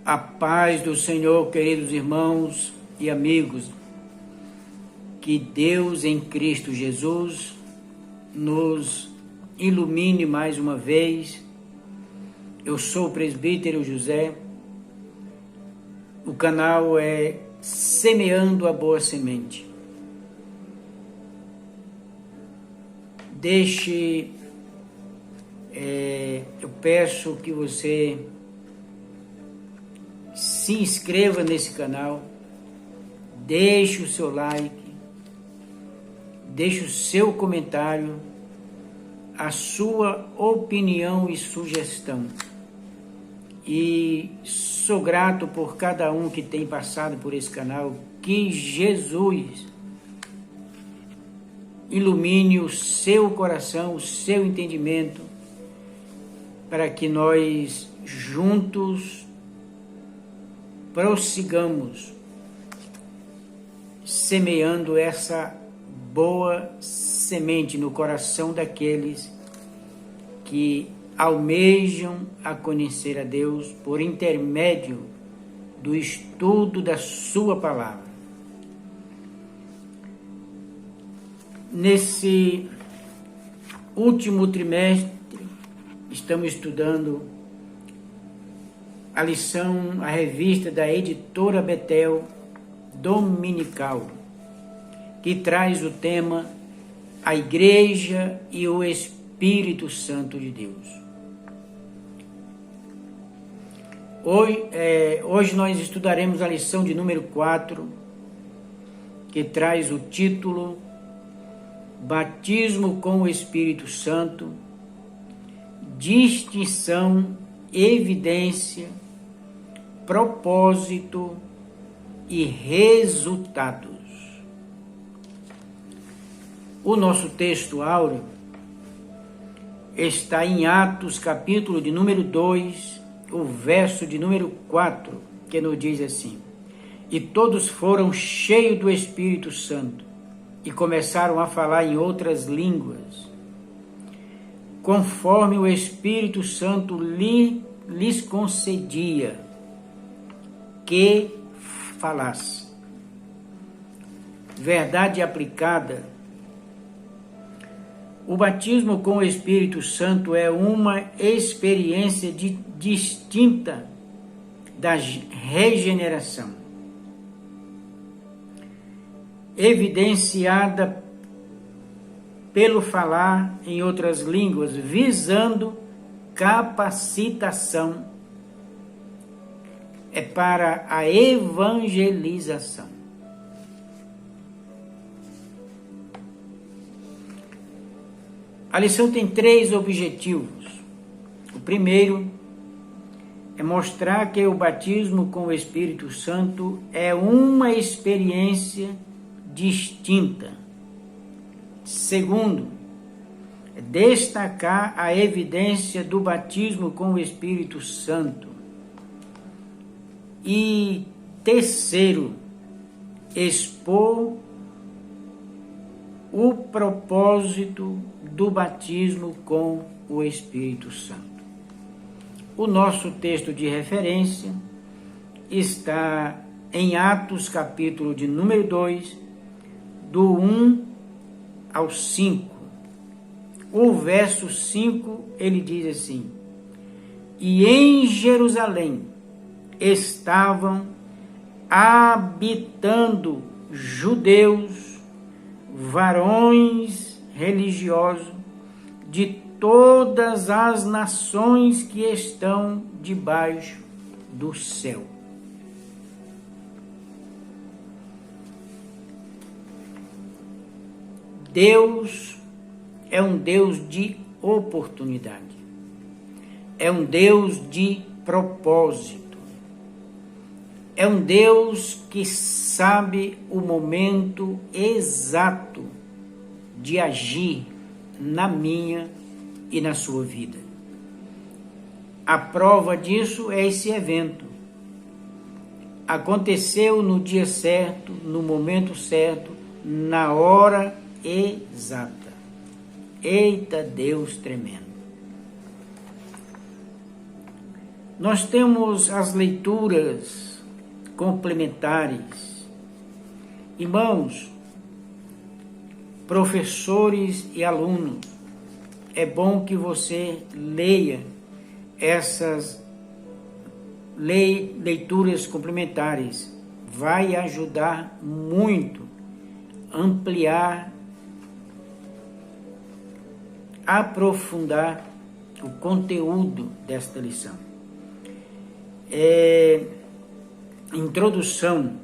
A paz do Senhor, queridos irmãos e amigos, que Deus em Cristo Jesus nos ilumine mais uma vez. Eu sou o presbítero José, o canal é Semeando a Boa Semente. Eu peço que você se inscreva nesse canal, deixe o seu like, deixe o seu comentário, a sua opinião e sugestão. E sou grato por cada um que tem passado por esse canal. Que Jesus ilumine o seu coração, o seu entendimento, para que nós juntos prossigamos semeando essa boa semente no coração daqueles que almejam a conhecer a Deus por intermédio do estudo da sua palavra. Nesse último trimestre, estamos estudando a lição, a revista da editora Betel Dominical, que traz o tema A Igreja e o Espírito Santo de Deus. Hoje nós estudaremos a lição de número 4, que traz o título Batismo com o Espírito Santo, distinção, evidência, propósito e resultados. O nosso texto áureo está em Atos, capítulo de número 2, o verso de número 4, que nos diz assim: E todos foram cheios do Espírito Santo e começaram a falar em outras línguas, conforme o Espírito Santo lhes concedia que falasse. Verdade aplicada. O batismo com o Espírito Santo é uma experiência distinta da regeneração, evidenciada pelo falar em outras línguas, visando capacitação, é para a evangelização. A lição tem 3 objetivos. O primeiro é mostrar que o batismo com o Espírito Santo é uma experiência distinta. Segundo, é destacar a evidência do batismo com o Espírito Santo. E terceiro, expor o propósito do batismo com o Espírito Santo. O nosso texto de referência está em Atos, capítulo de número 2, do 1 ao 5. O verso 5, ele diz assim: E em Jerusalém estavam habitando judeus, varões religiosos de todas as nações que estão debaixo do céu. Deus é um Deus de oportunidade, é um Deus de propósito, é um Deus que sabe o momento exato de agir na minha e na sua vida. A prova disso é esse evento. Aconteceu no dia certo, no momento certo, na hora exata. Eita Deus tremendo! nós temos as leituras complementares. Irmãos, professores e alunos, é bom que você leia essas leituras complementares. Vai ajudar muito a ampliar, aprofundar o conteúdo desta lição. Introdução.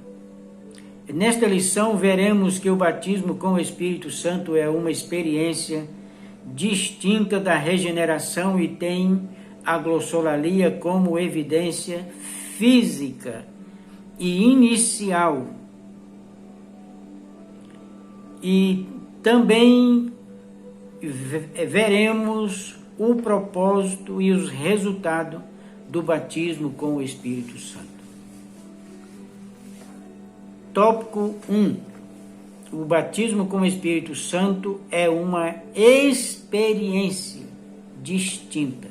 Nesta lição veremos que o batismo com o Espírito Santo é uma experiência distinta da regeneração e tem a glossolalia como evidência física e inicial. E também veremos o propósito e os resultados do batismo com o Espírito Santo. Tópico 1. O batismo com o Espírito Santo é uma experiência distinta.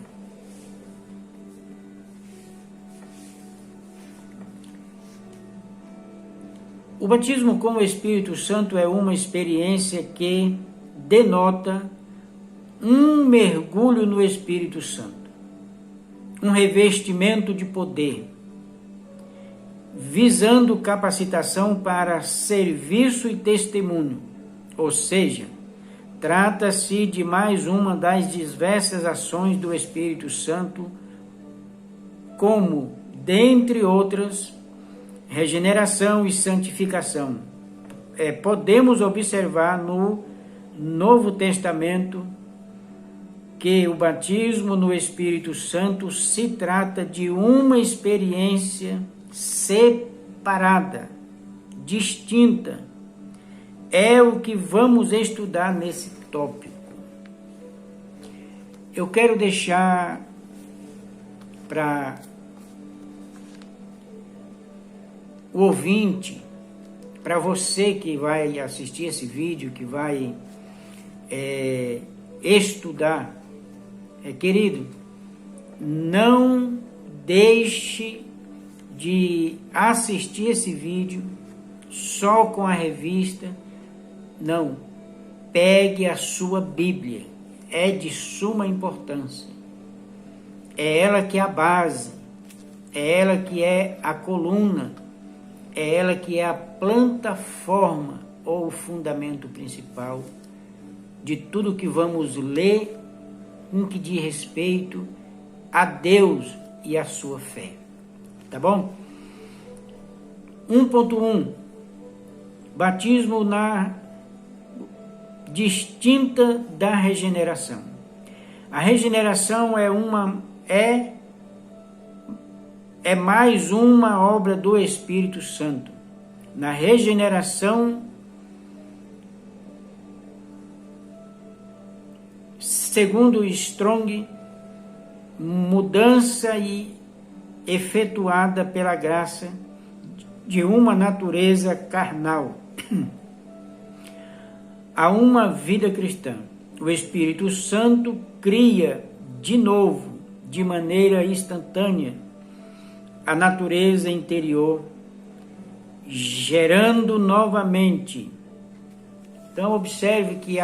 O batismo com o Espírito Santo é uma experiência que denota um mergulho no Espírito Santo, um revestimento de poder, visando capacitação para serviço e testemunho, ou seja, trata-se de mais uma das diversas ações do Espírito Santo, como, dentre outras, regeneração e santificação. Podemos observar no Novo Testamento que o batismo no Espírito Santo se trata de uma experiência separada, distinta. É o que vamos estudar nesse tópico. Eu quero deixar para o ouvinte, para você que vai assistir esse vídeo, que vai estudar, querido, não deixe de assistir esse vídeo só com a revista. Não, pegue a sua Bíblia, é de suma importância. É ela que é a base, é ela que é a coluna, é ela que é a plataforma ou o fundamento principal de tudo que vamos ler em que diz respeito a Deus e a sua fé. Tá bom? 1.1. Batismo na distinta da regeneração. A regeneração é mais uma obra do Espírito Santo. Na regeneração, segundo Strong, mudança efetuada pela graça de uma natureza carnal a uma vida cristã. O Espírito Santo cria de novo, de maneira instantânea, a natureza interior, gerando novamente. Então observe que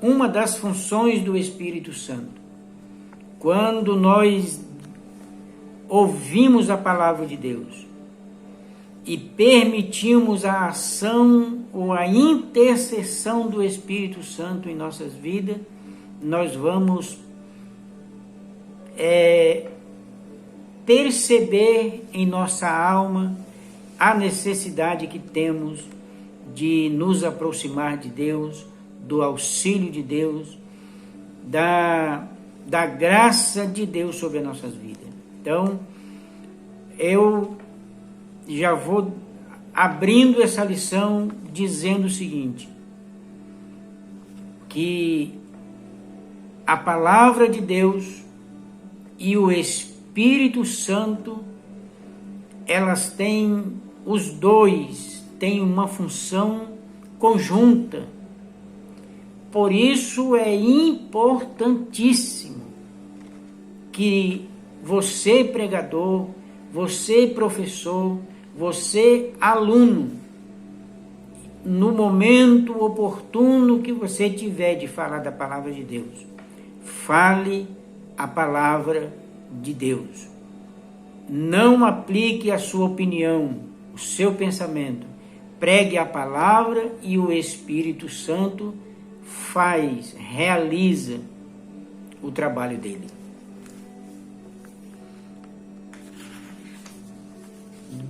uma das funções do Espírito Santo, quando nós ouvimos a palavra de Deus e permitimos a ação ou a intercessão do Espírito Santo em nossas vidas, nós vamos perceber em nossa alma a necessidade que temos de nos aproximar de Deus, do auxílio de Deus, da graça de Deus sobre as nossas vidas. Então, eu já vou abrindo essa lição dizendo o seguinte, que a palavra de Deus e o Espírito Santo, os dois têm uma função conjunta. Por isso é importantíssimo que você pregador, você professor, você aluno, no momento oportuno que você tiver de falar da palavra de Deus, fale a palavra de Deus. Não aplique a sua opinião, o seu pensamento. Pregue a palavra e o Espírito Santo realiza o trabalho dele.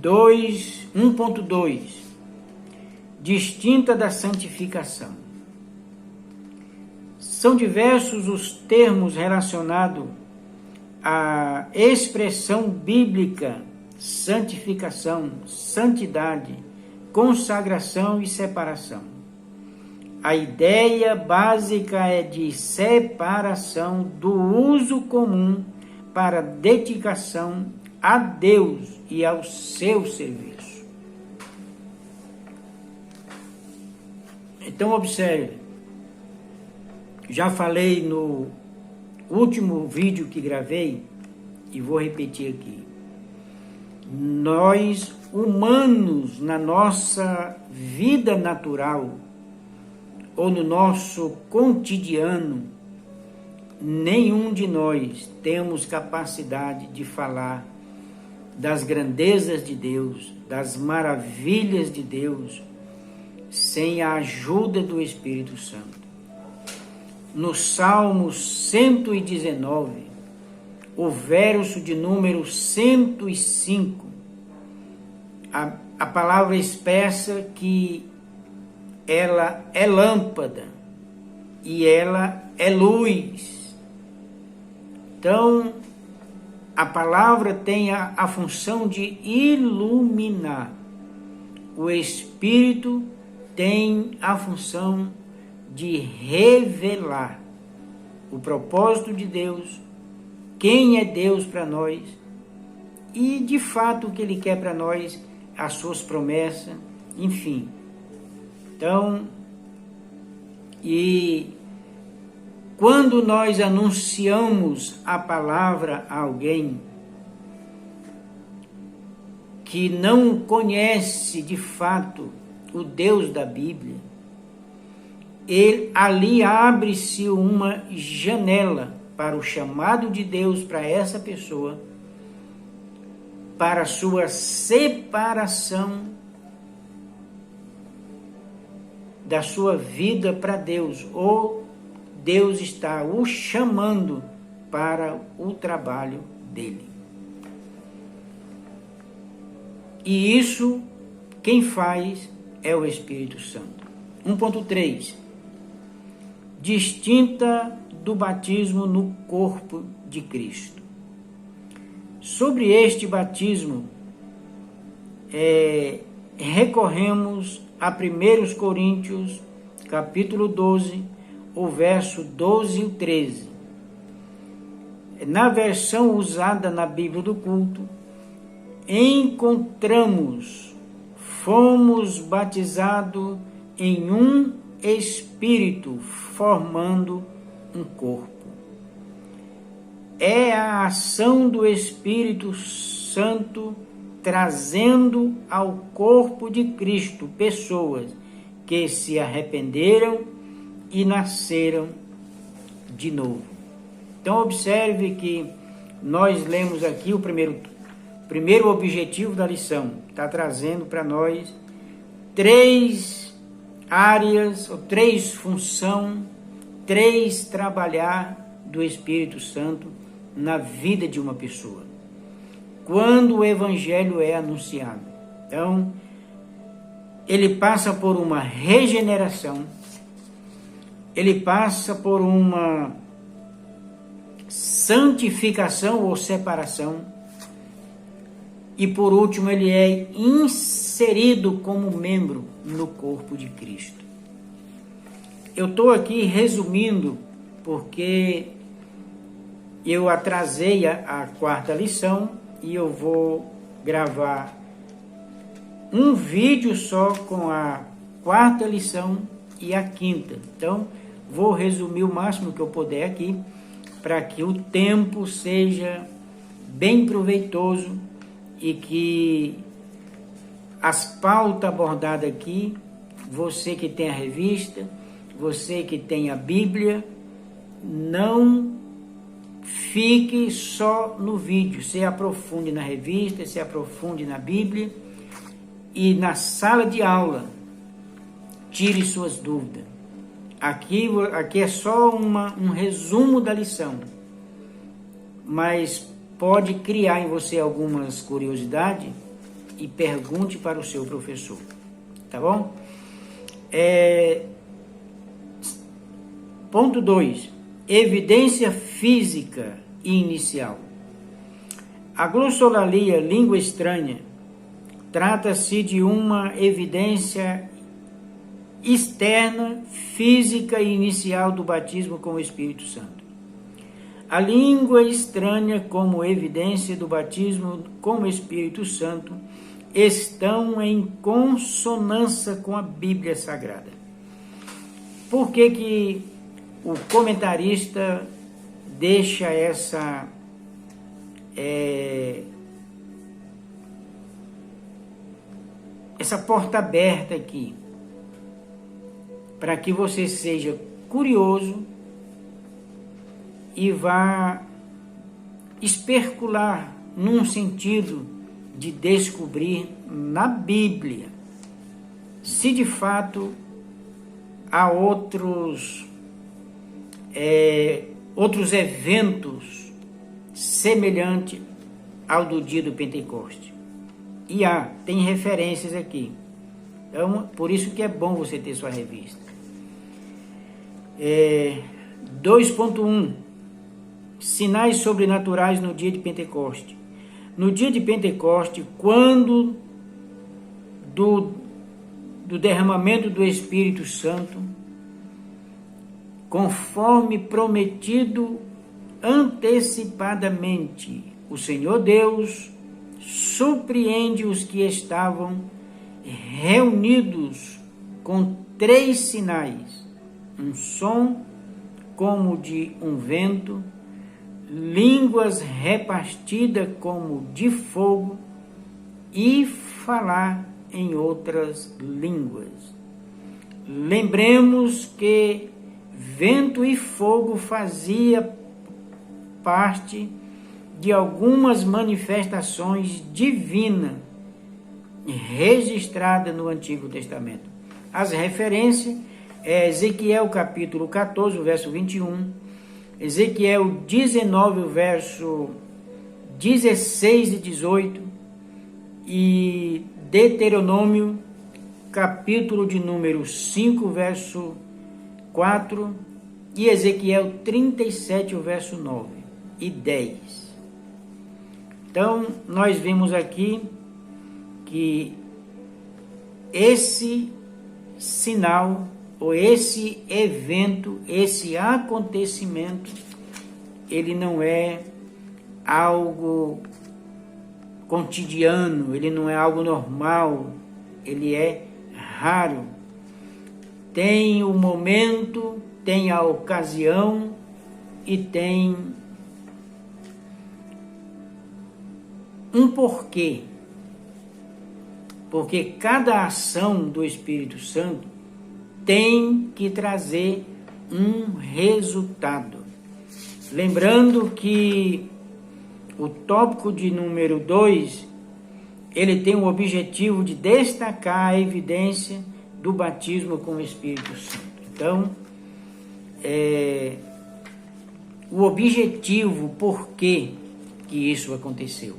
1.2 Distinta da santificação. São diversos os termos relacionados à expressão bíblica santificação, santidade, consagração e separação. A ideia básica é de separação do uso comum para dedicação a Deus e ao seu serviço. Então observe, já falei no último vídeo que gravei e vou repetir aqui. Nós, humanos, na nossa vida natural ou no nosso cotidiano, nenhum de nós temos capacidade de falar das grandezas de Deus, das maravilhas de Deus, sem a ajuda do Espírito Santo. No Salmo 119, o verso de número 105, a palavra expressa que ela é lâmpada e ela é luz. Então, a palavra tem a função de iluminar. O Espírito tem a função de revelar o propósito de Deus, quem é Deus para nós e, de fato, o que Ele quer para nós, as suas promessas, enfim. Então, e quando nós anunciamos a palavra a alguém que não conhece de fato o Deus da Bíblia, ali abre-se uma janela para o chamado de Deus para essa pessoa, para a sua separação da sua vida para Deus, ou Deus está o chamando para o trabalho dele. E isso, quem faz é o Espírito Santo. 1.3 Distinta do batismo no corpo de Cristo. Sobre este batismo, recorremos a 1 Coríntios, capítulo 12, o verso 12 e 13. Na versão usada na Bíblia do Culto, encontramos: fomos batizados em um Espírito, formando um corpo. É a ação do Espírito Santo trazendo ao corpo de Cristo pessoas que se arrependeram e nasceram de novo. Então observe que nós lemos aqui o primeiro objetivo da lição. Está trazendo para nós 3 áreas, ou 3 funções, 3 trabalhar do Espírito Santo na vida de uma pessoa, quando o Evangelho é anunciado. Então, ele passa por uma regeneração, ele passa por uma santificação ou separação, e por último ele é inserido como membro no corpo de Cristo. Eu estou aqui resumindo porque eu atrasei a 4ª lição e eu vou gravar um vídeo só com a 4ª lição e a 5ª. Então, vou resumir o máximo que eu puder aqui, para que o tempo seja bem proveitoso e que as pautas abordadas aqui, você que tem a revista, você que tem a Bíblia, não fique só no vídeo, se aprofunde na revista, se aprofunde na Bíblia e na sala de aula, tire suas dúvidas. Aqui é só um resumo da lição, mas pode criar em você algumas curiosidades e pergunte para o seu professor, tá bom? Ponto 2. Evidência física inicial. A glossolalia, língua estranha, trata-se de uma evidência externa, física e inicial do batismo com o Espírito Santo. A língua estranha como evidência do batismo com o Espírito Santo estão em consonância com a Bíblia Sagrada. Por que o comentarista deixa essa porta aberta aqui? Para que você seja curioso e vá especular num sentido de descobrir na Bíblia se de fato há outros eventos semelhantes ao do dia do Pentecoste. E tem referências aqui. Então, por isso que é bom você ter sua revista. 2.1 Sinais sobrenaturais no dia de Pentecoste. No dia de Pentecoste, quando do derramamento do Espírito Santo, conforme prometido antecipadamente, o Senhor Deus surpreende os que estavam reunidos com 3 sinais: um som como de um vento, línguas repartidas como de fogo e falar em outras línguas. Lembremos que vento e fogo fazia parte de algumas manifestações divinas registradas no Antigo Testamento. As referências é Ezequiel capítulo 14, verso 21, Ezequiel 19, verso 16 e 18, e Deuteronômio capítulo de número 5, verso 4, e Ezequiel 37, o verso 9 e 10. Então, nós vimos aqui que esse sinal, ou esse evento, esse acontecimento, ele não é algo cotidiano, ele não é algo normal, ele é raro. Tem o momento, tem a ocasião e tem um porquê. Porque cada ação do Espírito Santo tem que trazer um resultado. Lembrando que o tópico de número 2, ele tem o objetivo de destacar a evidência do batismo com o Espírito Santo. Então, o objetivo, por que isso aconteceu.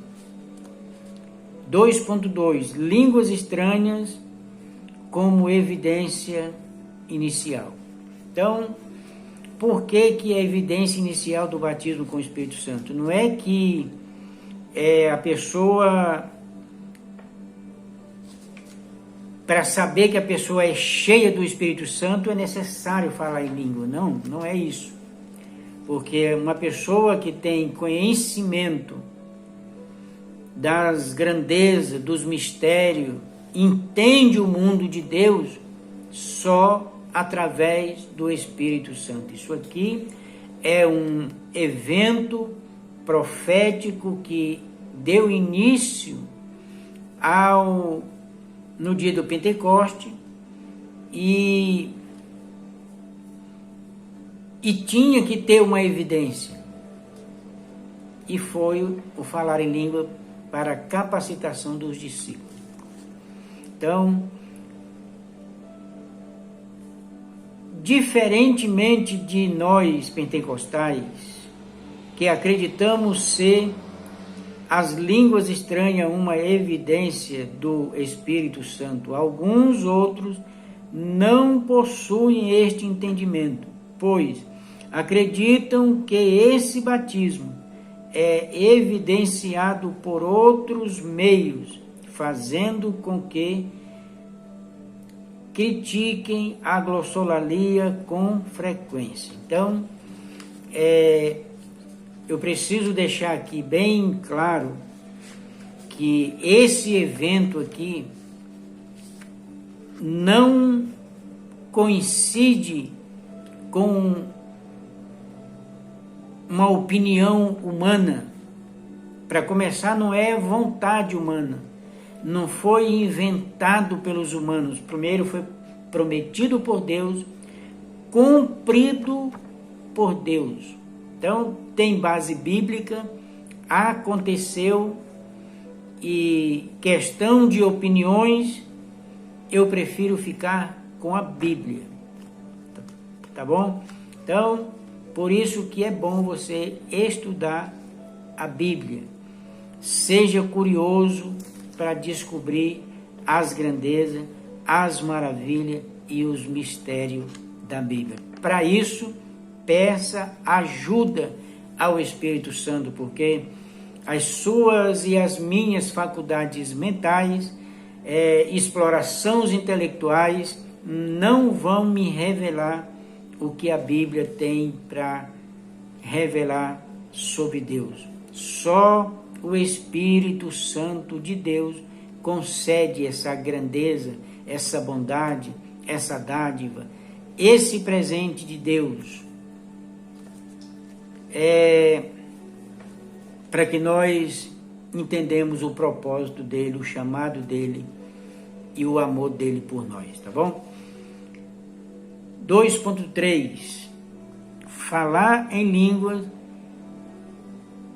2.2, línguas estranhas como evidência inicial. Então, por que a evidência inicial do batismo com o Espírito Santo? Não é que a pessoa, para saber que a pessoa é cheia do Espírito Santo, é necessário falar em língua. Não, não é isso. Porque uma pessoa que tem conhecimento das grandezas, dos mistérios, entende o mundo de Deus só através do Espírito Santo. Isso aqui é um evento profético que deu início no dia do Pentecoste e tinha que ter uma evidência. E foi o falar em língua para a capacitação dos discípulos. Então, diferentemente de nós pentecostais, que acreditamos ser as línguas estranhas uma evidência do Espírito Santo, alguns outros não possuem este entendimento, pois acreditam que esse batismo é evidenciado por outros meios, fazendo com que critiquem a glossolalia com frequência. Então, eu preciso deixar aqui bem claro que esse evento aqui não coincide com uma opinião humana. Para começar, não é vontade humana, não foi inventado pelos humanos. Primeiro foi prometido por Deus, cumprido por Deus. Então, tem base bíblica, aconteceu, e questão de opiniões, eu prefiro ficar com a Bíblia. Tá bom? Então, por isso que é bom você estudar a Bíblia. Seja curioso para descobrir as grandezas, as maravilhas e os mistérios da Bíblia. Para isso, peça ajuda ao Espírito Santo, porque as suas e as minhas faculdades mentais, explorações intelectuais, não vão me revelar o que a Bíblia tem para revelar sobre Deus. Só o Espírito Santo de Deus concede essa grandeza, essa bondade, essa dádiva, esse presente de Deus, para que nós entendamos o propósito dele, o chamado dele e o amor dele por nós, tá bom? 2.3 Falar em línguas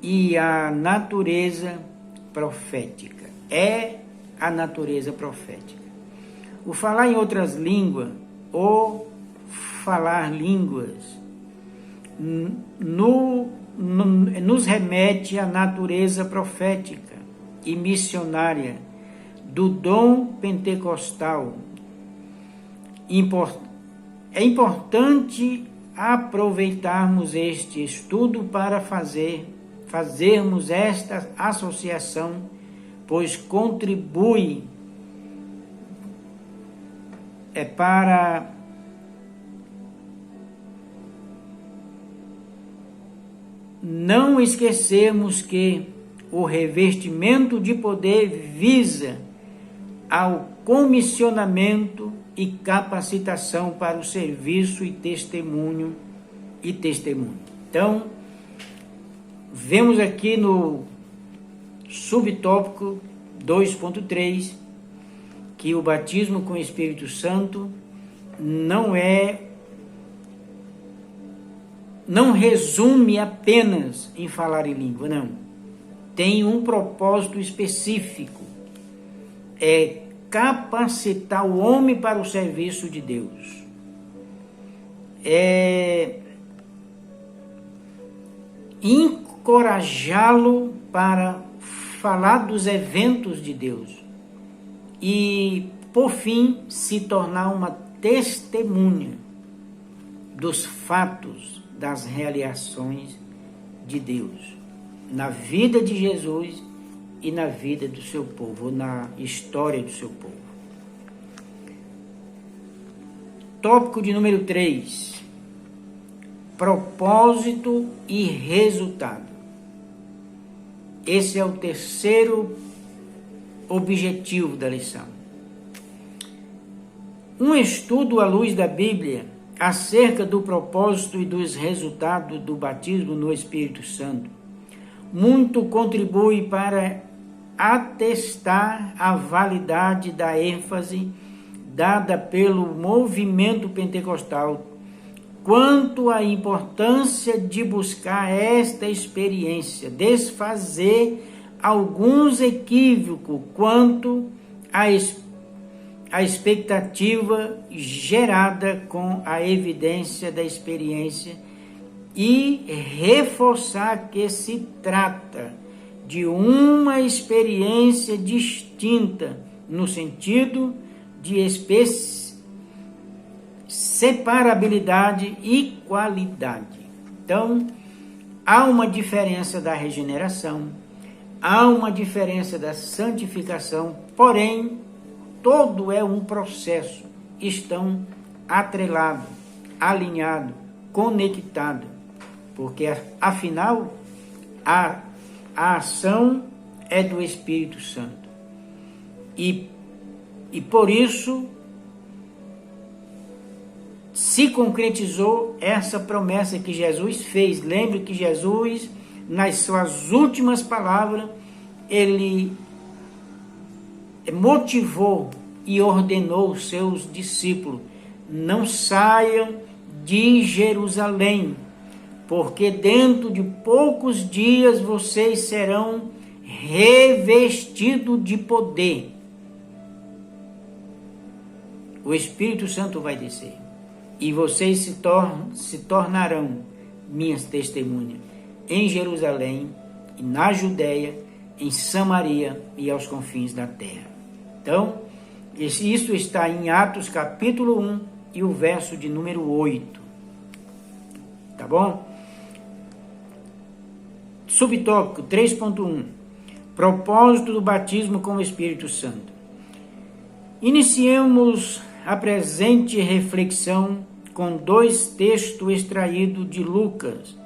e a natureza profética. É a natureza profética. O falar em outras línguas ou falar línguas nos remete à natureza profética e missionária do dom pentecostal. É importante aproveitarmos este estudo para fazermos esta associação, pois contribui para não esquecermos que o revestimento de poder visa ao comissionamento e capacitação para o serviço e testemunho. Então, vemos aqui no subtópico 2.3 que o batismo com o Espírito Santo não resume apenas em falar em língua, não. Tem um propósito específico, é capacitar o homem para o serviço de Deus. Encorajá-lo para falar dos eventos de Deus e, por fim, se tornar uma testemunha dos fatos, das realizações de Deus na vida de Jesus e na vida do seu povo, ou na história do seu povo. Tópico de número 3. Propósito e resultado. Esse é o terceiro objetivo da lição. Um estudo à luz da Bíblia acerca do propósito e dos resultados do batismo no Espírito Santo muito contribui para atestar a validade da ênfase dada pelo movimento pentecostal quanto à importância de buscar esta experiência, desfazer alguns equívocos quanto à expectativa gerada com a evidência da experiência e reforçar que se trata de uma experiência distinta no sentido de separabilidade e qualidade. Então, há uma diferença da regeneração, há uma diferença da santificação, porém, todo é um processo, estão atrelados, alinhados, conectados, porque, afinal, a ação é do Espírito Santo. E por isso, se concretizou essa promessa que Jesus fez. Lembre que Jesus, nas suas últimas palavras, ele motivou e ordenou os seus discípulos: não saiam de Jerusalém, porque dentro de poucos dias vocês serão revestidos de poder. O Espírito Santo vai descer e vocês se tornarão minhas testemunhas em Jerusalém, na Judéia, em Samaria e aos confins da terra. Então, isso está em Atos capítulo 1 e o verso de número 8. Tá bom? Subtópico 3.1. Propósito do batismo com o Espírito Santo. Iniciemos a presente reflexão com dois textos extraídos de Lucas.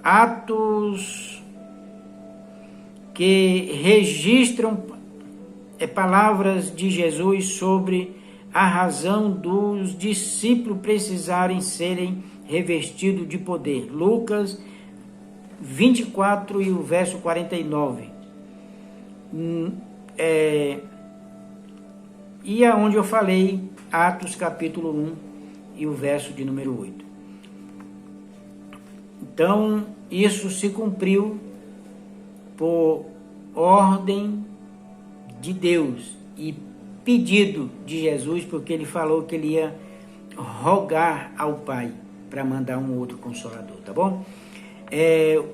Atos que registram palavras de Jesus sobre a razão dos discípulos precisarem serem revestidos de poder. Lucas 24 e o verso 49. E aonde eu falei, Atos capítulo 1 e o verso de número 8. Então, isso se cumpriu por ordem de Deus e pedido de Jesus, porque ele falou que ele ia rogar ao Pai para mandar um outro Consolador, tá bom?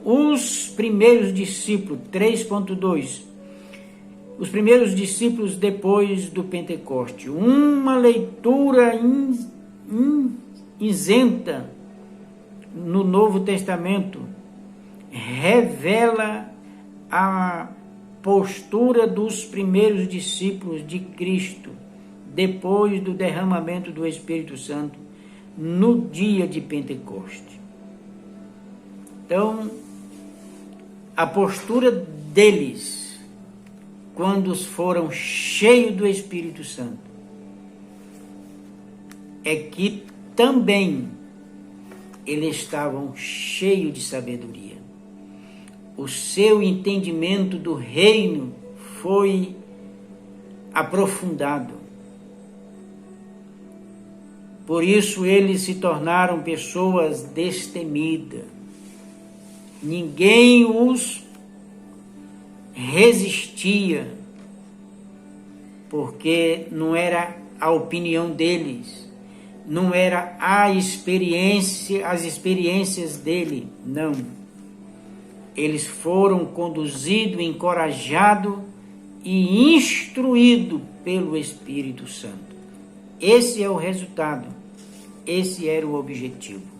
Os primeiros discípulos, 3.2, os primeiros discípulos depois do Pentecoste, uma leitura isenta no Novo Testamento revela a postura dos primeiros discípulos de Cristo depois do derramamento do Espírito Santo no dia de Pentecoste. Então, a postura deles quando foram cheios do Espírito Santo é que também eles estavam cheios de sabedoria. O seu entendimento do reino foi aprofundado. Por isso eles se tornaram pessoas destemidas. Ninguém os resistia, porque não era a opinião deles, não era as experiências dele, não. Eles foram conduzidos, encorajados e instruídos pelo Espírito Santo. Esse é o resultado, esse era o objetivo.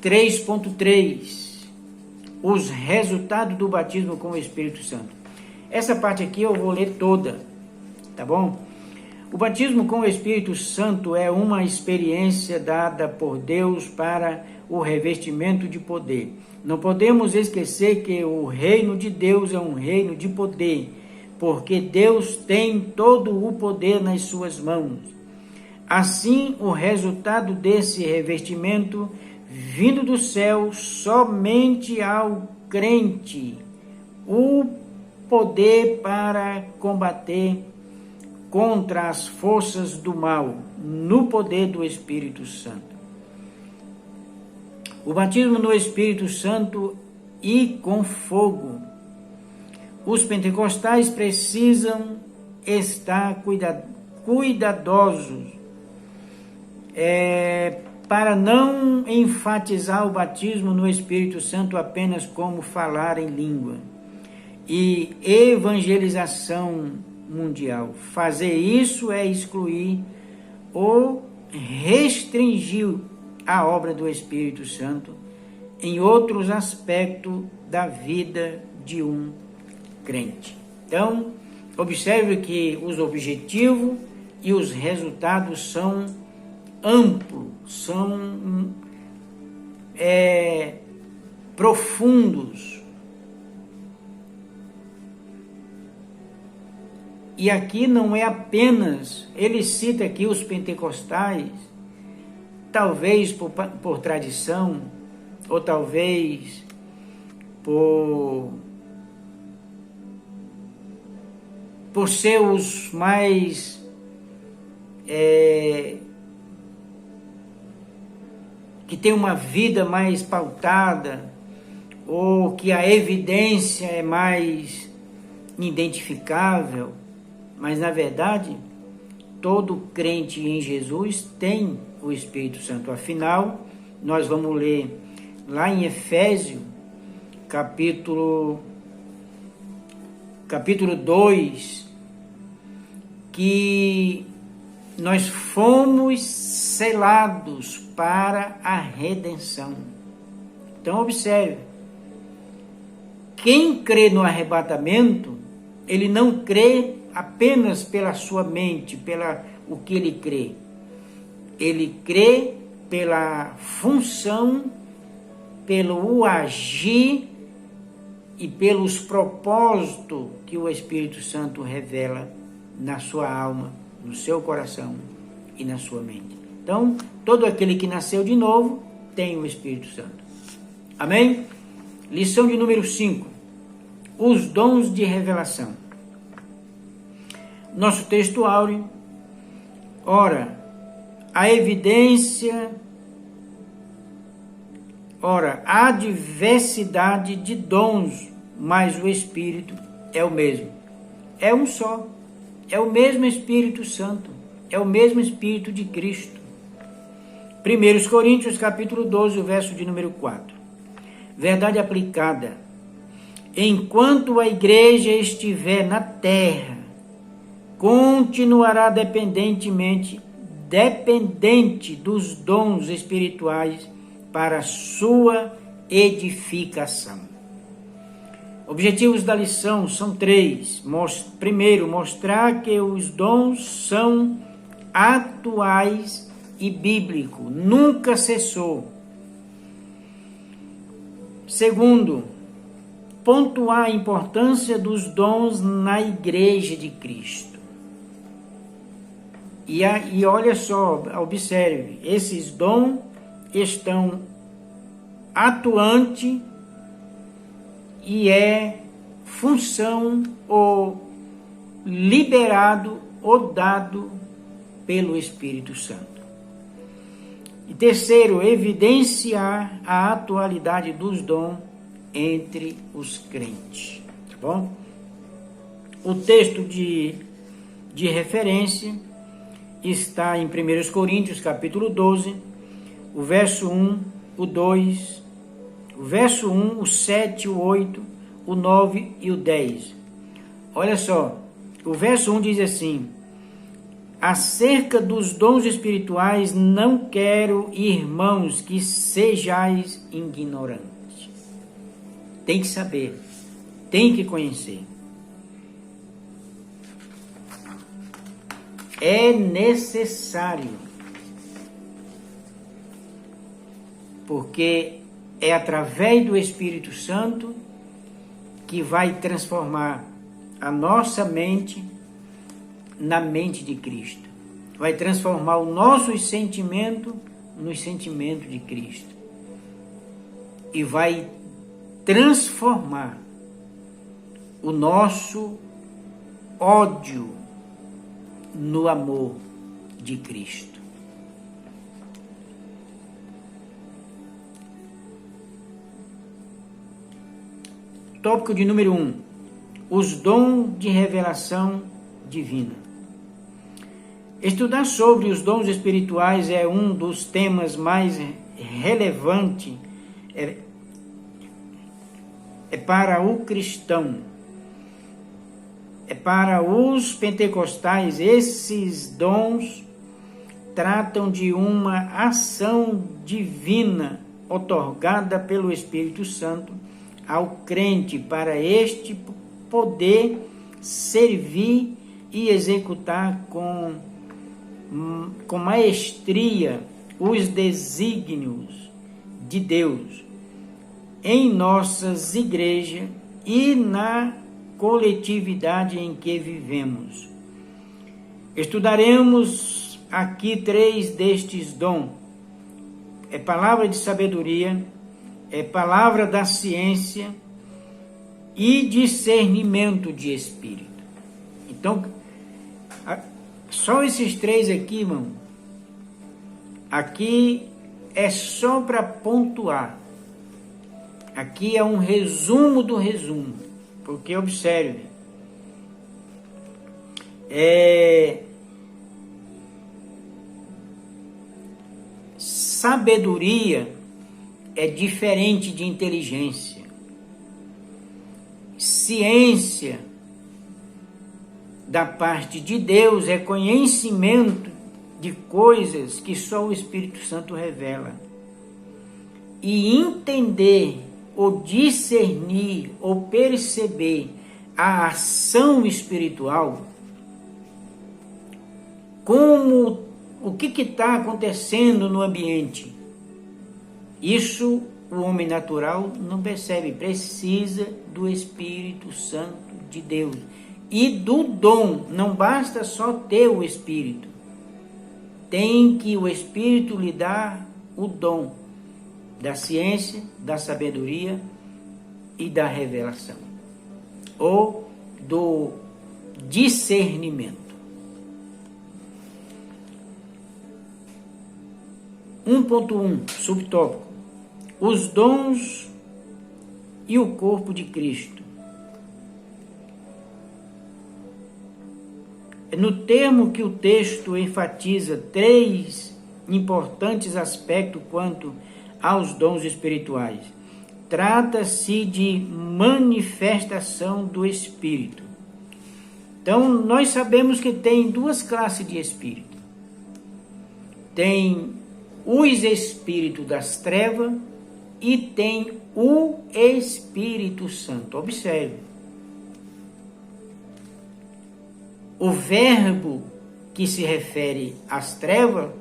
3.3 Os resultados do batismo com o Espírito Santo. Essa parte aqui eu vou ler toda, tá bom? O batismo com o Espírito Santo é uma experiência dada por Deus para o revestimento de poder. Não podemos esquecer que o reino de Deus é um reino de poder, porque Deus tem todo o poder nas suas mãos. Assim, o resultado desse revestimento vindo do céu somente ao crente o poder para combater contra as forças do mal, no poder do Espírito Santo. O batismo no Espírito Santo e com fogo. Os pentecostais precisam estar cuidadosos para não enfatizar o batismo no Espírito Santo apenas como falar em língua e evangelização mundial. Fazer isso é excluir ou restringir a obra do Espírito Santo em outros aspectos da vida de um crente. Então, observe que os objetivos e os resultados são amplos, são profundos. E aqui não é apenas, ele cita aqui os pentecostais, talvez por tradição, ou talvez por ser os mais que tem uma vida mais pautada, ou que a evidência é mais identificável, mas na verdade todo crente em Jesus tem o Espírito Santo. Afinal, nós vamos ler lá em Efésios, capítulo 2, que nós fomos selados para a redenção. Então observe, quem crê no arrebatamento, ele não crê apenas pela sua mente, pela o que ele crê. Ele crê pela função, pelo agir e pelos propósitos que o Espírito Santo revela na sua alma, no seu coração e na sua mente. Então, todo aquele que nasceu de novo tem o Espírito Santo. Amém? Lição de número 5. Os dons de revelação. Nosso texto áureo. Ora, há diversidade de dons, mas o Espírito é o mesmo. É um só. É o mesmo Espírito Santo. É o mesmo Espírito de Cristo. 1 Coríntios, capítulo 12, o verso de número 4. Verdade aplicada. Enquanto a igreja estiver na terra, continuará dependente dos dons espirituais para a sua edificação. Objetivos da lição são 3. Primeiro, mostrar que os dons são atuais e bíblico, nunca cessou. Segundo, pontuar a importância dos dons na igreja de Cristo. E olha só, observe, esses dons estão atuantes e é função ou liberado ou dado pelo Espírito Santo. E terceiro, evidenciar a atualidade dos dons entre os crentes. Tá bom? O texto de referência está em 1 Coríntios, capítulo 12, o verso 1, o 2, o verso 1, o 7, o 8, o 9 e o 10. Olha só, o verso 1 diz assim: acerca dos dons espirituais, não quero, irmãos, que sejais ignorantes. Tem que saber, tem que conhecer. É necessário, porque é através do Espírito Santo que vai transformar a nossa mente na mente de Cristo. Vai transformar o nosso sentimento no sentimento de Cristo. e vai transformar o nosso ódio no amor de Cristo. Tópico de número 1. Os dons de revelação divina. Estudar sobre os dons espirituais é um dos temas mais relevantes para o cristão. Para os pentecostais, esses dons tratam de uma ação divina otorgada pelo Espírito Santo ao crente para este poder servir e executar com maestria os desígnios de Deus em nossas igrejas e na coletividade em que vivemos. Estudaremos aqui 3 destes dons. Palavra de sabedoria, palavra da ciência e discernimento de espírito. Então, só esses 3 aqui, irmão, aqui é só para pontuar. Aqui é um resumo do resumo, porque observe, sabedoria é diferente de inteligência. Ciência da parte de Deus é conhecimento de coisas que só o Espírito Santo revela. E entender, ou discernir, ou perceber a ação espiritual, como o que está acontecendo no ambiente. Isso o homem natural não percebe, precisa do Espírito Santo de Deus. E do dom, não basta só ter o Espírito. Tem que o Espírito lhe dar o dom da ciência, da sabedoria e da revelação, ou do discernimento. 1.1, subtópico: os dons e o corpo de Cristo. No termo que o texto enfatiza 3 importantes aspectos quanto aos dons espirituais. Trata-se de manifestação do Espírito. Então, nós sabemos que tem 2 classes de Espírito. Tem os espíritos das trevas e tem o Espírito Santo. Observe. O verbo que se refere às trevas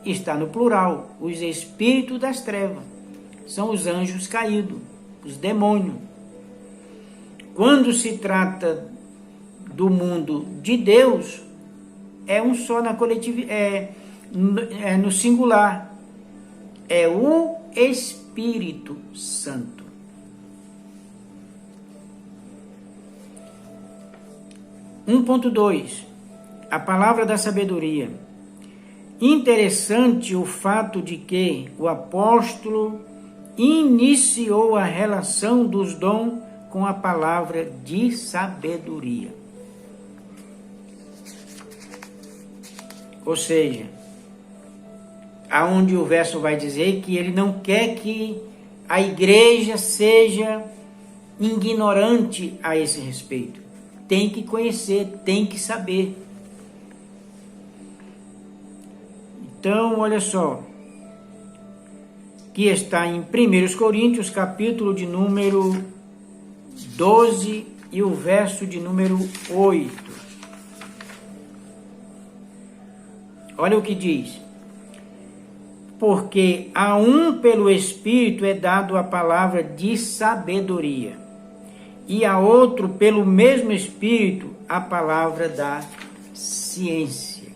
está no plural. Os espíritos das trevas são os anjos caídos, os demônios. Quando se trata do mundo de Deus, é um só na coletividade, é no singular. É o Espírito Santo. (1.2) A palavra da sabedoria. Interessante o fato de que o apóstolo iniciou a relação dos dons com a palavra de sabedoria. Ou seja, aonde o verso vai dizer que ele não quer que a igreja seja ignorante a esse respeito. Tem que conhecer, tem que saber. Então, olha só, que está em 1 Coríntios, capítulo de número 12 e o verso de número 8. Olha o que diz: porque a um pelo Espírito é dado a palavra de sabedoria, e a outro pelo mesmo Espírito a palavra da ciência.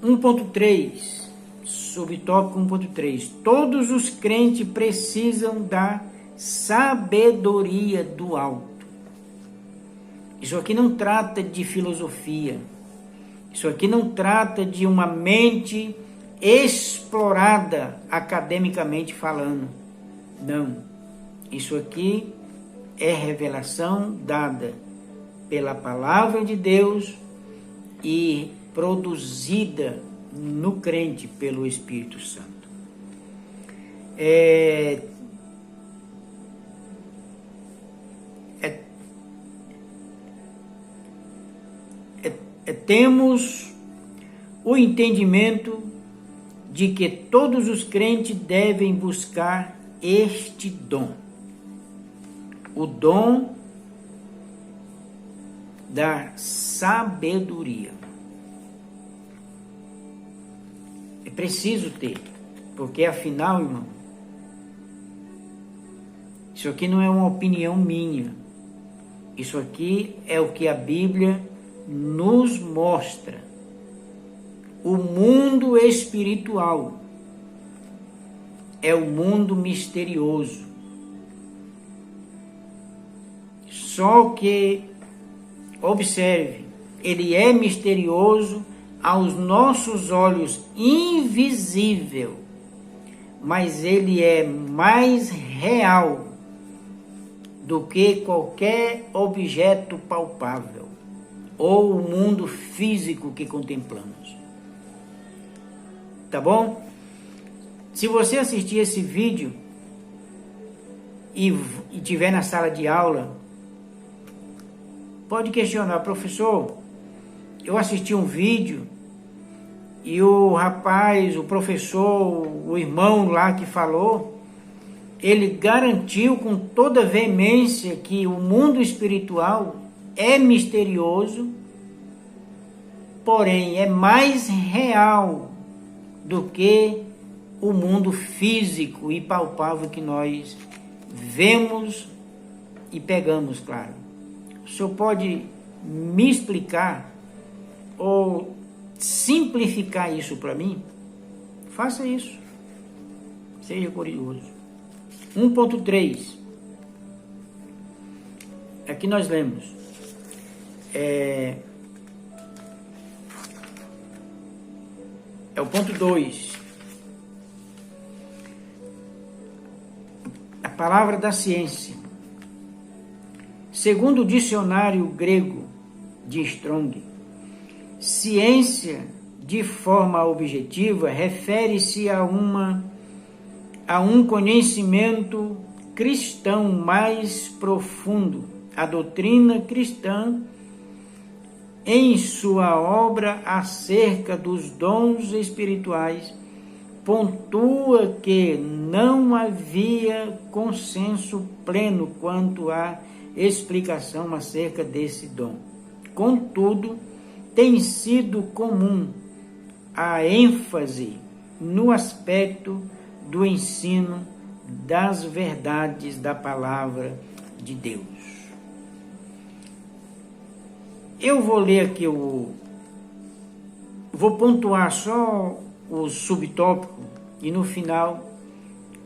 1.3, subtópico 1.3. Todos os crentes precisam da sabedoria do alto. Isso aqui não trata de filosofia. Isso aqui não trata de uma mente explorada academicamente falando. Não. Isso aqui é revelação dada pela palavra de Deus e produzida no crente pelo Espírito Santo. Temos o entendimento de que todos os crentes devem buscar este dom. O dom da sabedoria. É preciso ter, porque afinal, irmão, isso aqui não é uma opinião minha. Isso aqui é o que a Bíblia nos mostra. O mundo espiritual é o mundo misterioso. Só que, observe, ele é misterioso aos nossos olhos, invisível, mas ele é mais real do que qualquer objeto palpável ou o mundo físico que contemplamos. Tá bom? Se você assistir esse vídeo e estiver na sala de aula, pode questionar: professor, eu assisti um vídeo e o rapaz, o professor, o irmão lá que falou, ele garantiu com toda veemência que o mundo espiritual é misterioso, porém é mais real do que o mundo físico e palpável que nós vemos e pegamos, claro. O senhor pode me explicar ou simplificar isso para mim? Faça isso. Seja curioso. 1.3. Aqui nós lemos. É o ponto 2. A palavra da ciência. Segundo o dicionário grego de Strong, ciência, de forma objetiva, refere-se a um conhecimento cristão mais profundo. A doutrina cristã, em sua obra acerca dos dons espirituais, pontua que não havia consenso pleno quanto à explicação acerca desse dom. Contudo, tem sido comum a ênfase no aspecto do ensino das verdades da palavra de Deus. Eu vou ler aqui vou pontuar só o subtópico e no final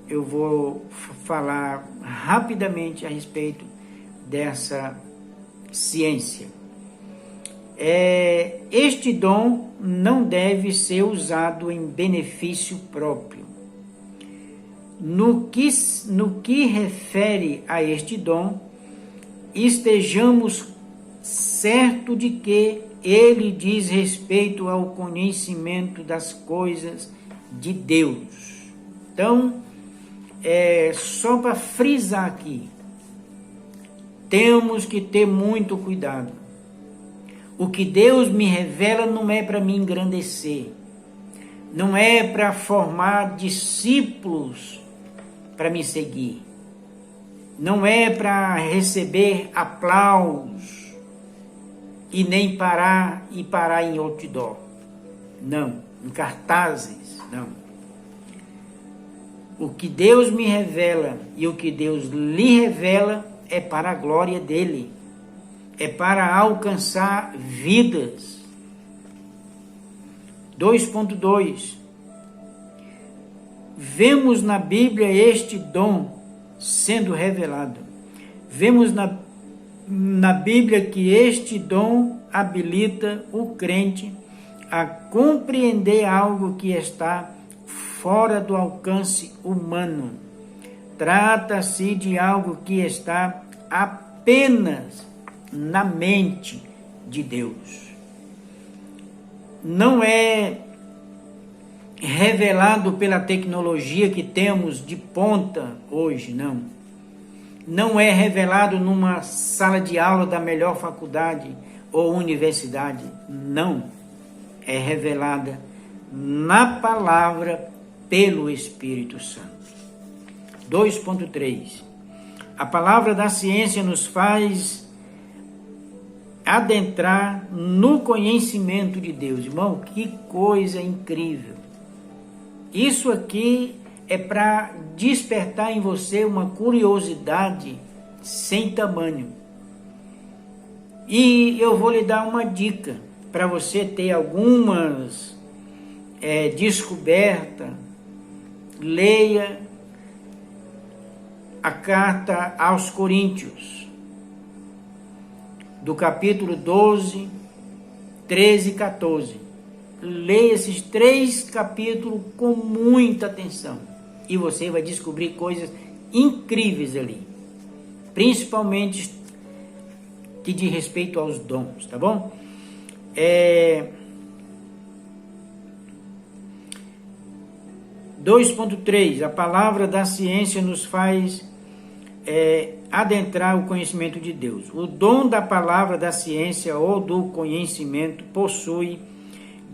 eu vou falar rapidamente a respeito dessa ciência. Este dom não deve ser usado em benefício próprio. No que refere a este dom, estejamos certo de que ele diz respeito ao conhecimento das coisas de Deus. Então, só para frisar aqui, temos que ter muito cuidado. O que Deus me revela não é para me engrandecer, não é para formar discípulos para me seguir, não é para receber aplausos e nem parar em outdoor, não, em cartazes, não. O que Deus me revela e o que Deus lhe revela é para a glória dele, é para alcançar vidas. 2.2. Vemos na Bíblia este dom sendo revelado. Vemos na Bíblia que este dom habilita o crente a compreender algo que está fora do alcance humano. Trata-se de algo que está apenas na mente de Deus. Não é revelado pela tecnologia que temos de ponta hoje, não. Não é revelado numa sala de aula da melhor faculdade ou universidade, não. É revelada na palavra pelo Espírito Santo. 2.3. A palavra da ciência nos faz adentrar no conhecimento de Deus. Irmão, que coisa incrível. Isso aqui é para despertar em você uma curiosidade sem tamanho. E eu vou lhe dar uma dica para você ter algumas descobertas. Leia a carta aos Coríntios, do capítulo 12, 13 e 14. Leia esses 3 capítulos com muita atenção e você vai descobrir coisas incríveis ali, principalmente que diz respeito aos dons, tá bom? 2.3. A palavra da ciência nos faz adentrar o conhecimento de Deus. O dom da palavra da ciência ou do conhecimento possui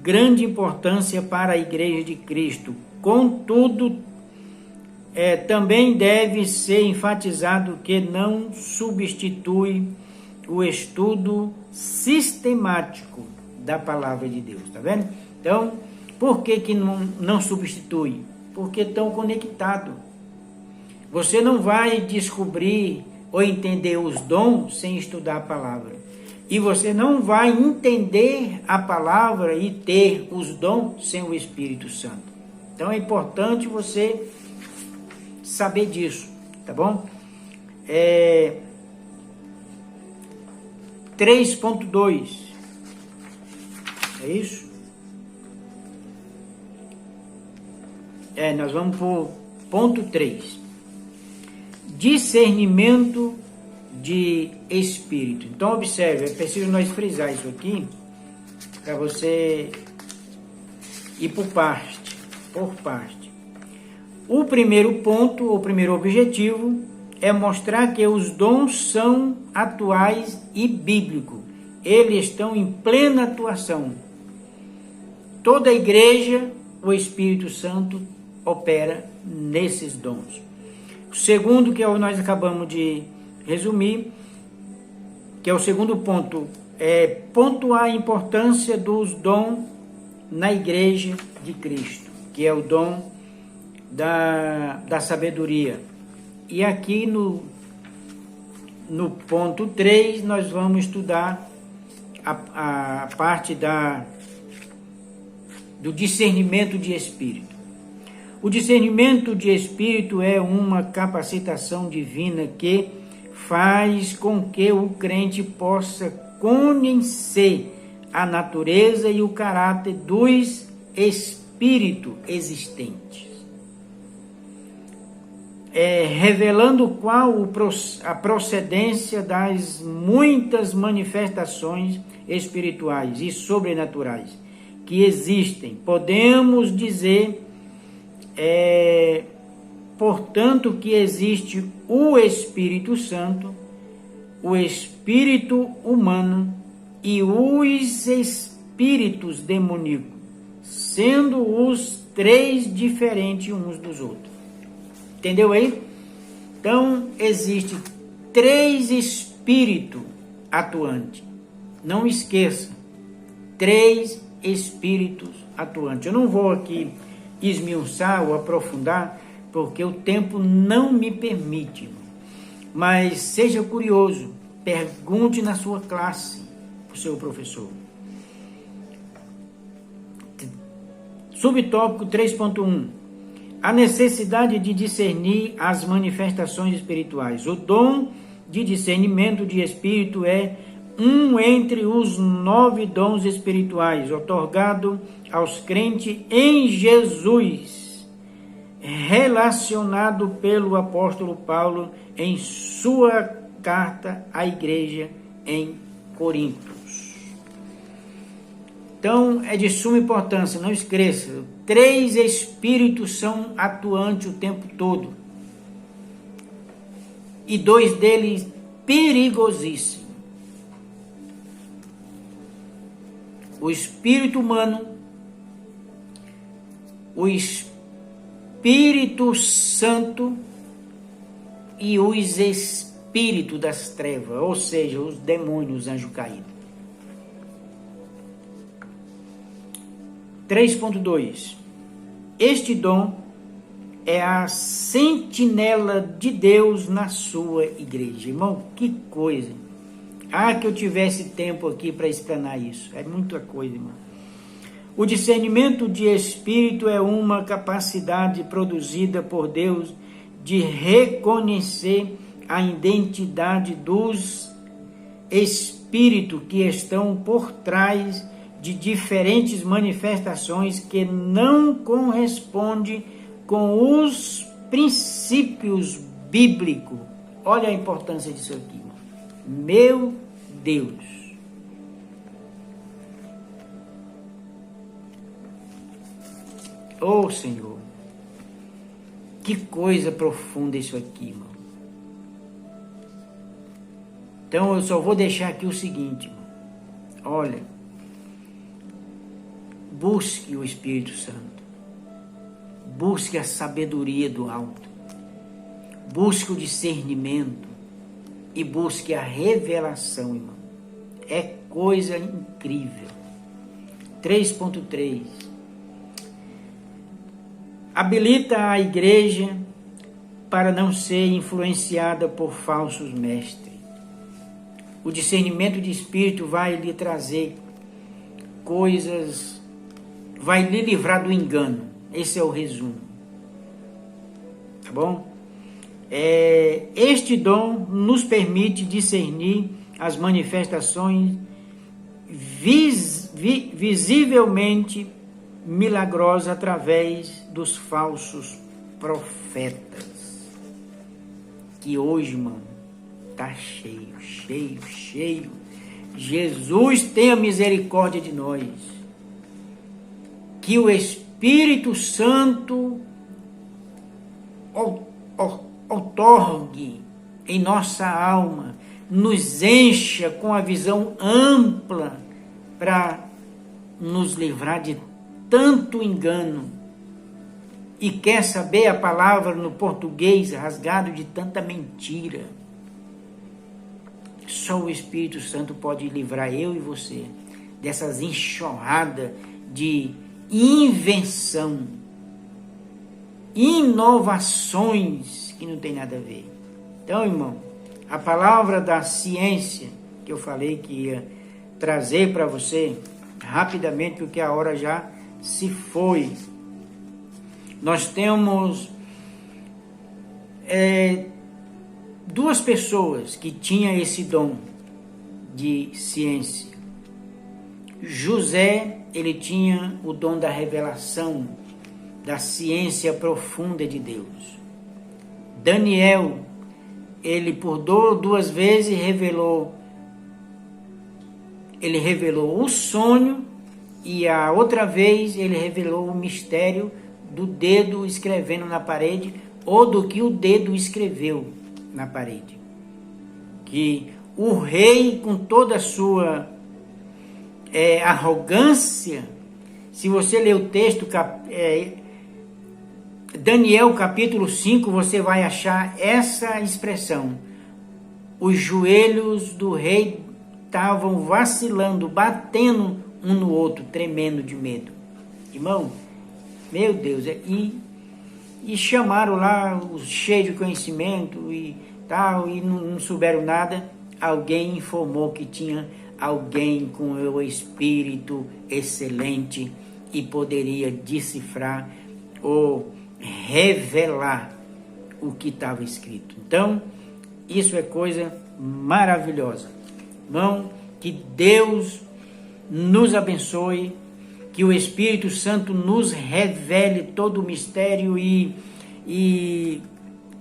grande importância para a Igreja de Cristo. Contudo, também deve ser enfatizado que não substitui o estudo sistemático da palavra de Deus, tá vendo? Então, por que não substitui? Porque estão conectados. Você não vai descobrir ou entender os dons sem estudar a palavra. E você não vai entender a palavra e ter os dons sem o Espírito Santo. Então é importante você saber disso, tá bom? 3.2. É isso? Nós vamos para o ponto 3. Discernimento de espírito. Então observe, é preciso nós frisar isso aqui para você ir por parte. O primeiro ponto, o primeiro objetivo é mostrar que os dons são atuais e bíblicos. Eles estão em plena atuação. Toda a igreja, o Espírito Santo opera nesses dons. O segundo, que nós acabamos de resumir, que é o segundo ponto, é pontuar a importância dos dons na igreja de Cristo, que é o dom da sabedoria. E aqui no ponto 3 nós vamos estudar a parte do discernimento de espírito. O discernimento de espírito é uma capacitação divina que faz com que o crente possa conhecer a natureza e o caráter dos espíritos existentes, revelando qual a procedência das muitas manifestações espirituais e sobrenaturais que existem. Podemos dizer, portanto, que existe o Espírito Santo, o espírito humano e os espíritos demoníacos, sendo os 3 diferentes uns dos outros. Entendeu aí? Então, existe 3 espíritos atuantes. Não esqueça, 3 espíritos atuantes. Eu não vou aqui esmiuçar ou aprofundar, porque o tempo não me permite. Mas seja curioso, pergunte na sua classe para o seu professor. Subtópico 3.1. A necessidade de discernir as manifestações espirituais. O dom de discernimento de espírito é um entre os 9 dons espirituais, otorgado aos crentes em Jesus, relacionado pelo apóstolo Paulo em sua carta à igreja em Corintos. Então, é de suma importância, não esqueça, 3 espíritos são atuantes o tempo todo, e 2 deles perigosíssimos. O espírito humano, o Espírito Santo e os espíritos das trevas, ou seja, os demônios, anjo caído. 3.2. Este dom é a sentinela de Deus na sua igreja. Irmão, que coisa! Ah, que eu tivesse tempo aqui para explanar isso. É muita coisa, irmão. O discernimento de espírito é uma capacidade produzida por Deus de reconhecer a identidade dos espíritos que estão por trás de diferentes manifestações que não correspondem com os princípios bíblicos. Olha a importância disso aqui, irmão. Meu Deus! Oh, Senhor! Que coisa profunda isso aqui, irmão. Então, eu só vou deixar aqui o seguinte, irmão. Olha, busque o Espírito Santo. Busque a sabedoria do alto. Busque o discernimento. E busque a revelação, irmão. É coisa incrível. 3.3. Habilita a igreja para não ser influenciada por falsos mestres. O discernimento de espírito vai lhe trazer coisas, vai lhe livrar do engano. Esse é o resumo. Tá bom? Este dom nos permite discernir as manifestações visivelmente milagrosas através dos falsos profetas, que hoje, irmão, está cheio. Jesus tenha misericórdia de nós, que o Espírito Santo outorgue em nossa alma, nos encha com a visão ampla para nos livrar de tanto engano. E quer saber a palavra no português rasgado de tanta mentira? Só o Espírito Santo pode livrar eu e você dessas enxurradas de invenção, inovações que não tem nada a ver. Então, irmão, a palavra da ciência que eu falei que ia trazer para você rapidamente, porque a hora já se foi. Nós temos 2 pessoas que tinham esse dom de ciência. José, ele tinha o dom da revelação, da ciência profunda de Deus. Daniel, ele por 2 vezes revelou o sonho, e a outra vez ele revelou o mistério do dedo escrevendo na parede, ou do que o dedo escreveu na parede. Que o rei, com toda a sua arrogância, se você ler o texto, Daniel capítulo 5, você vai achar essa expressão. Os joelhos do rei estavam vacilando, batendo um no outro, tremendo de medo. Irmão, meu Deus, e chamaram lá os cheios de conhecimento e tal, e não souberam nada. Alguém informou que tinha alguém com o espírito excelente e poderia decifrar ou revelar o que estava escrito. Então, isso é coisa maravilhosa. Irmão, que Deus nos abençoe, que o Espírito Santo nos revele todo o mistério e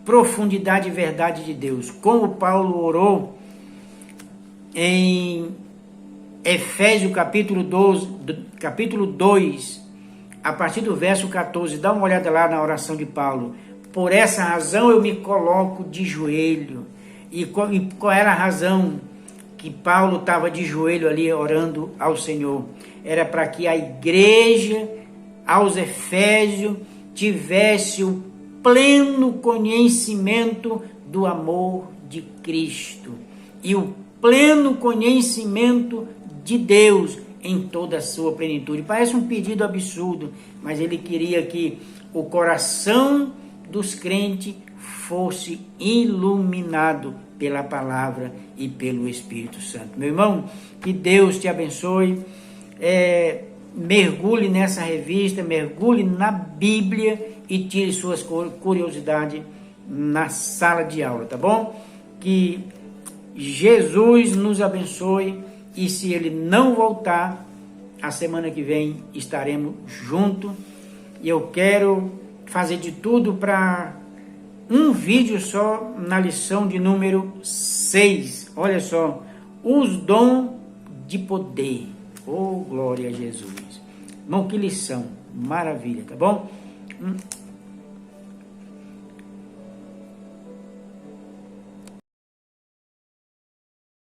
profundidade e verdade de Deus. Como Paulo orou em Efésios capítulo 2, a partir do verso 14, dá uma olhada lá na oração de Paulo. Por essa razão eu me coloco de joelho. E qual era a razão que Paulo estava de joelho ali orando ao Senhor? Era para que a igreja aos Efésios tivesse o pleno conhecimento do amor de Cristo e o pleno conhecimento de Deus em toda a sua plenitude. Parece um pedido absurdo, mas ele queria que o coração dos crentes fosse iluminado pela palavra e pelo Espírito Santo. Meu irmão, que Deus te abençoe. Mergulhe nessa revista, mergulhe na Bíblia e tire suas curiosidades na sala de aula, tá bom? Que Jesus nos abençoe, e se Ele não voltar, a semana que vem estaremos juntos. E eu quero fazer de tudo para um vídeo só na lição de número 6. Olha só, os dons de poder. Oh, glória a Jesus. Irmão, que lição, maravilha, tá bom?